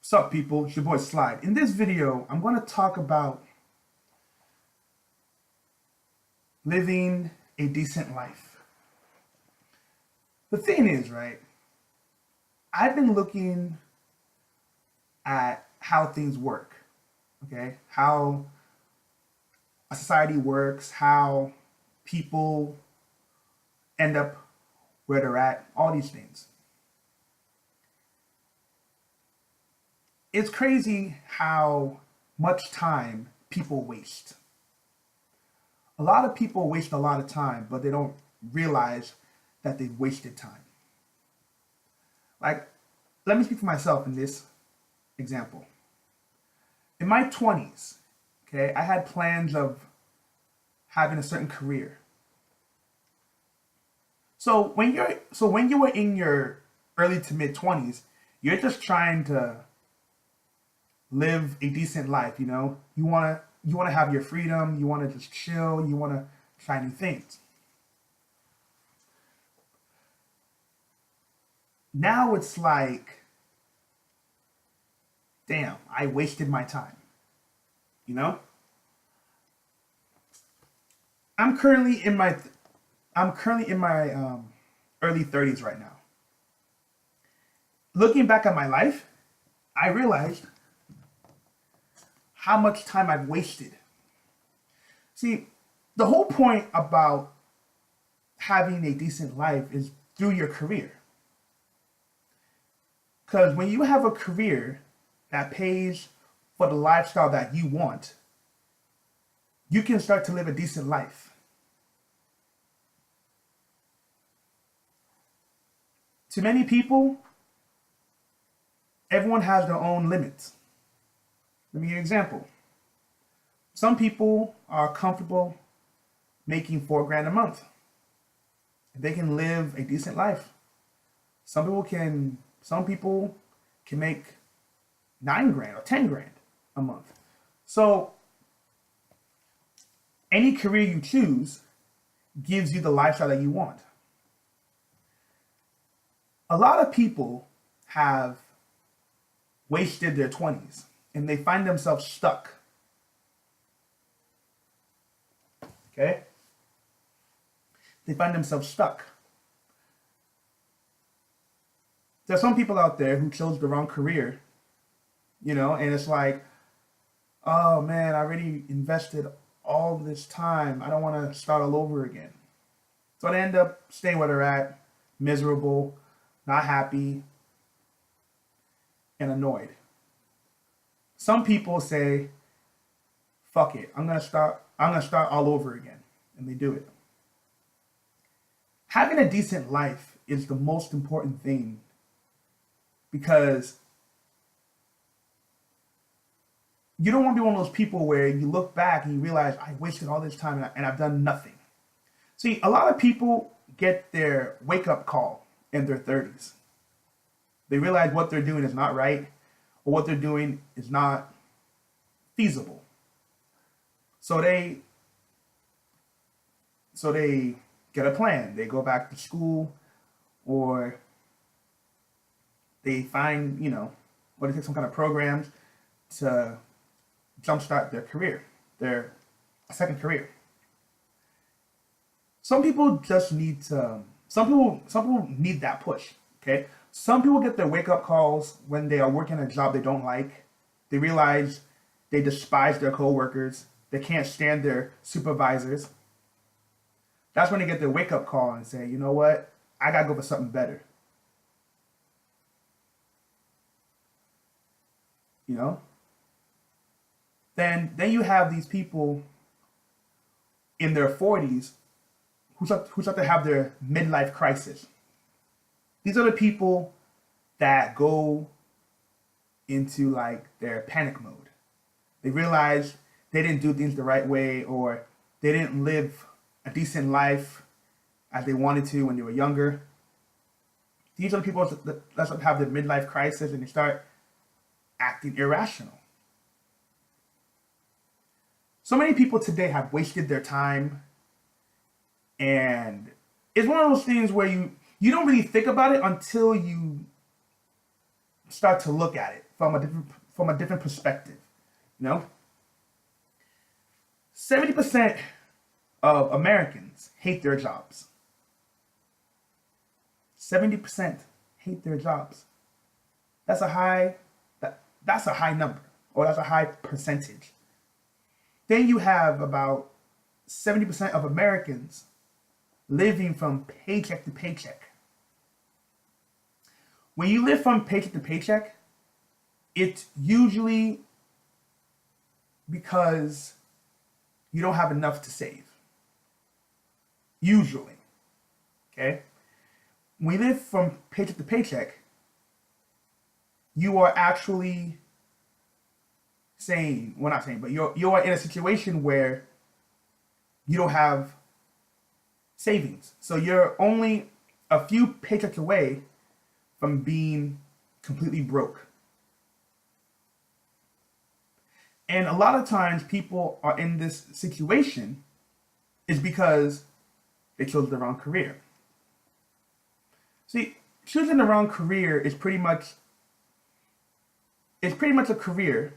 What's up, people? It's your boy Slide. In this video, I'm going to talk about living a decent life. The thing is, right, I've been looking at how things work, okay? How a society works, how people end up where they're at, all these things. It's crazy how much time people waste. A lot of people waste a lot of time, but they don't realize that they've wasted time. Like, let me speak for myself in this example. In my 20s, okay, I had plans of having a certain career. So when you were in your early to mid 20s, you're just trying to live a decent life, you know? You want to have your freedom, you want to just chill, you want to try new things. Now it's like, damn, I wasted my time, you know? I'm currently in my early 30s right now. Looking back at my life, I realized how much time I've wasted. See, the whole point about having a decent life is through your career. Because when you have a career that pays for the lifestyle that you want, you can start to live a decent life. To many people, everyone has their own limits. Let me give you an example. Some people are comfortable making 4 grand a month. They can live a decent life. Some people can make 9 grand or 10 grand a month. So any career you choose gives you the lifestyle that you want. A lot of people have wasted their 20s and they find themselves stuck. Okay? They find themselves stuck. There's some people out there who chose the wrong career, you know, and it's like, oh man, I already invested all this time. I don't want to start all over again. So they end up staying where they're at, miserable, not happy, and annoyed. Some people say, fuck it, I'm gonna start all over again. And they do it. Having a decent life is the most important thing because you don't want to be one of those people where you look back and you realize I wasted all this time and I've done nothing. See, a lot of people get their wake up call in their 30s. They realize what they're doing is not right or what they're doing is not feasible. So they get a plan. They go back to school or they find, or they take some kind of programs to jumpstart their career, their second career. Some people need that push, okay? Some people get their wake up calls when they are working a job they don't like. They realize they despise their coworkers. They can't stand their supervisors. That's when they get their wake up call and say, you know what? I gotta go for something better. You know? Then you have these people in their 40s who start to have their midlife crisis. These are the people that go into like their panic mode. They realize they didn't do things the right way or they didn't live a decent life as they wanted to when they were younger. These are the people that have their midlife crisis and they start acting irrational. So many people today have wasted their time, and it's one of those things where you don't really think about it until you start to look at it from a different perspective. You know, 70% of Americans hate their jobs. 70% hate their jobs. That's a high that's a high number, or that's a high percentage. Then you have about 70% of Americans living from paycheck to paycheck. When you live from paycheck to paycheck, it's usually because you don't have enough to save. Usually. Okay? When you live from paycheck to paycheck, you are actually saying, well, not saying, but you're in a situation where you don't have savings. So you're only a few paychecks away from being completely broke. And a lot of times people are in this situation is because they chose the wrong career. See, choosing the wrong career is pretty much a career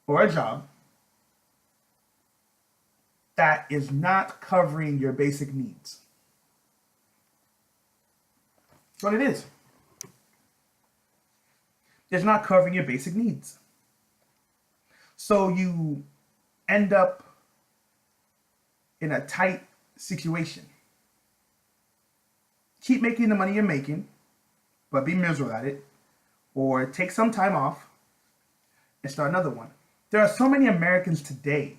or a job that is not covering your basic needs. That's what it is. It's not covering your basic needs. So you end up in a tight situation. Keep making the money you're making, but be miserable at it, or take some time off and start another one. There are so many Americans today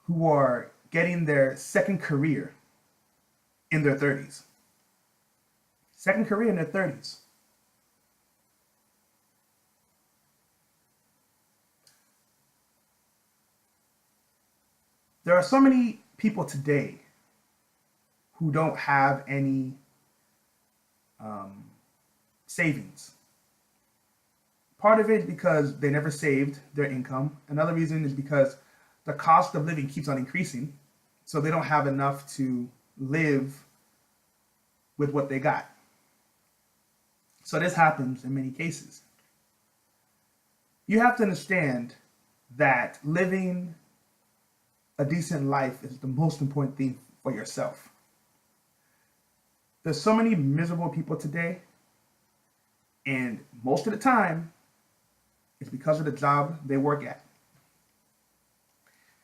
who are getting their second career in their 30s. Second career in their 30s. There are so many people today who don't have any savings. Part of it is because they never saved their income. Another reason is because the cost of living keeps on increasing, so they don't have enough to live with what they got. So this happens in many cases. You have to understand that living a decent life is the most important thing for yourself. There's so many miserable people today, and most of the time, it's because of the job they work at.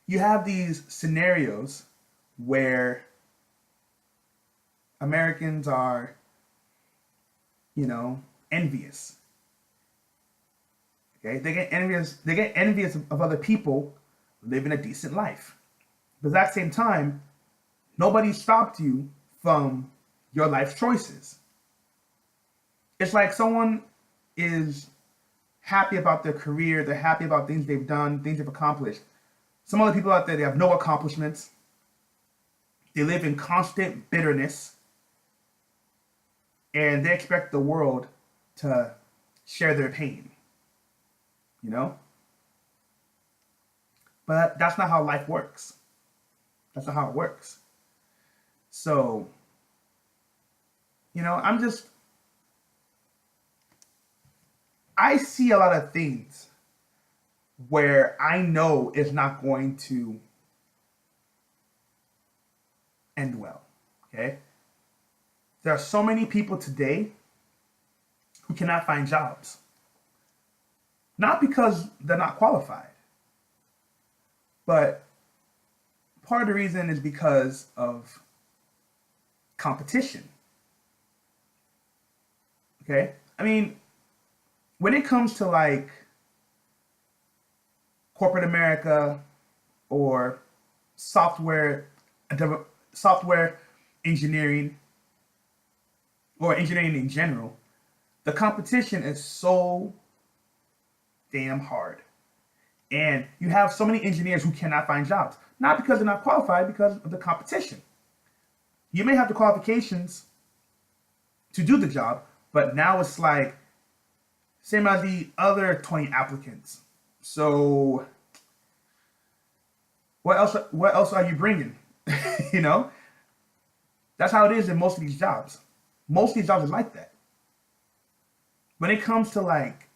You have these scenarios where Americans are, envious. Okay, they get envious of other people living a decent life. But at that same time, nobody stopped you from your life choices. It's like someone is happy about their career, they're happy about things they've done, things they've accomplished. Some other people out there, they have no accomplishments. They live in constant bitterness. And they expect the world to share their pain. But that's not how life works. That's not how it works. So, I see a lot of things where I know it's not going to end well, okay? There are so many people today who cannot find jobs. Not because they're not qualified, but part of the reason is because of competition, okay? I mean, when it comes to like corporate America or software engineering or engineering in general, the competition is so damn hard. And you have so many engineers who cannot find jobs, not because they're not qualified, because of the competition. You may have the qualifications to do the job, but now it's like same as the other 20 applicants. So what else are you bringing? That's how it is in most of these jobs. Most of these jobs are like that. When it comes to like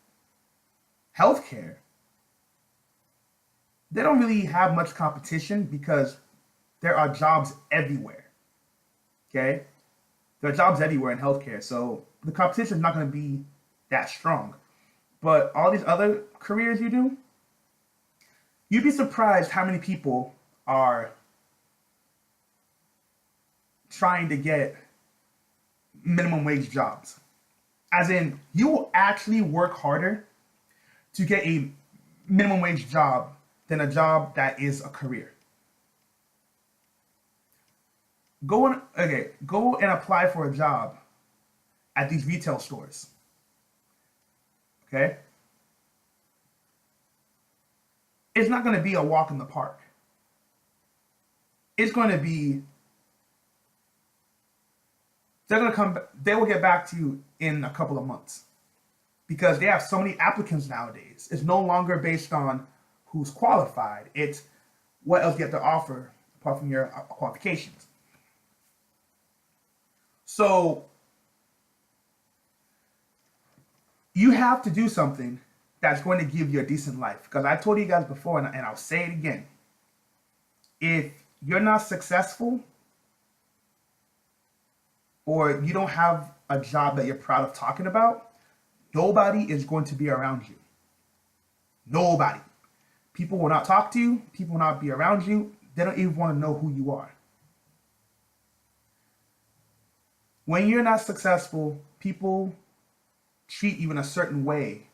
healthcare, they don't really have much competition because there are jobs everywhere. Okay? There are jobs everywhere in healthcare. So the competition is not going to be that strong. But all these other careers you do, you'd be surprised how many people are trying to get minimum wage jobs. As in, you will actually work harder to get a minimum wage job than a job that is a career. Go and apply for a job at these retail stores. Okay? It's not going to be a walk in the park. It's going to be they will get back to you in a couple of months because they have so many applicants nowadays. It's no longer based on who's qualified. It's what else you have to offer apart from your qualifications. So you have to do something that's going to give you a decent life. Because I told you guys before, and I'll say it again. If you're not successful or you don't have a job that you're proud of talking about, nobody is going to be around you. Nobody. People will not talk to you. People will not be around you. They don't even want to know who you are. When you're not successful, people treat you in a certain way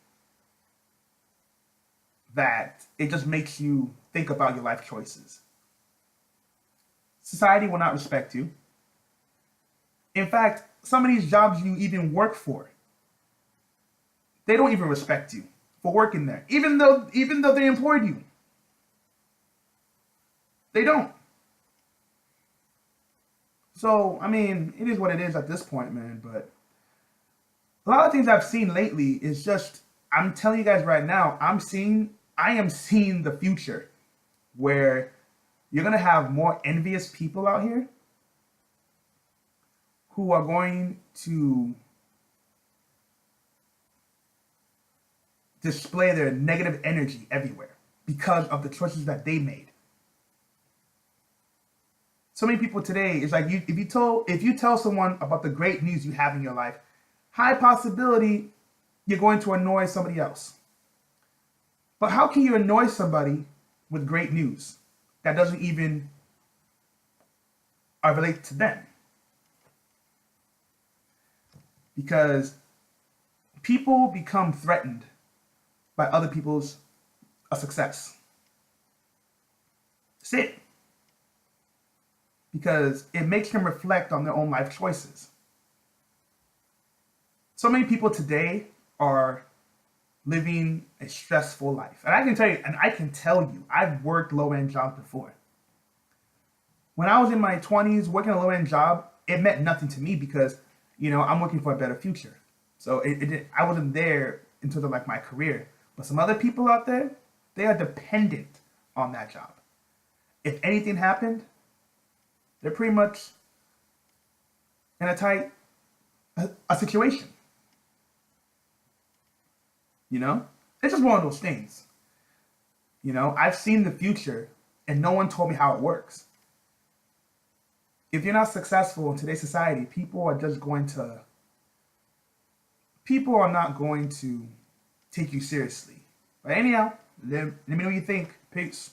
that it just makes you think about your life choices. Society will not respect you. In fact, some of these jobs you even work for, they don't even respect you for working there, even though they employed you. They don't. So, I mean, it is what it is at this point, man. But a lot of things I've seen lately is just, I'm telling you guys right now, I am seeing the future where you're going to have more envious people out here who are going to display their negative energy everywhere because of the choices that they made. So many people today, it's like if you tell someone about the great news you have in your life, high possibility you're going to annoy somebody else. But how can you annoy somebody with great news that doesn't even relate to them? Because people become threatened by other people's success. That's it. Because it makes them reflect on their own life choices. So many people today are living a stressful life. And I can tell you, I've worked low-end jobs before. When I was in my 20s, working a low-end job, it meant nothing to me because, I'm looking for a better future. So I wasn't there in terms of like my career. But some other people out there, they are dependent on that job. If anything happened, they're pretty much in a tight situation. It's just one of those things. I've seen the future and no one told me how it works. If you're not successful in today's society, people are not going to take you seriously. But anyhow, let me know what you think. Peace.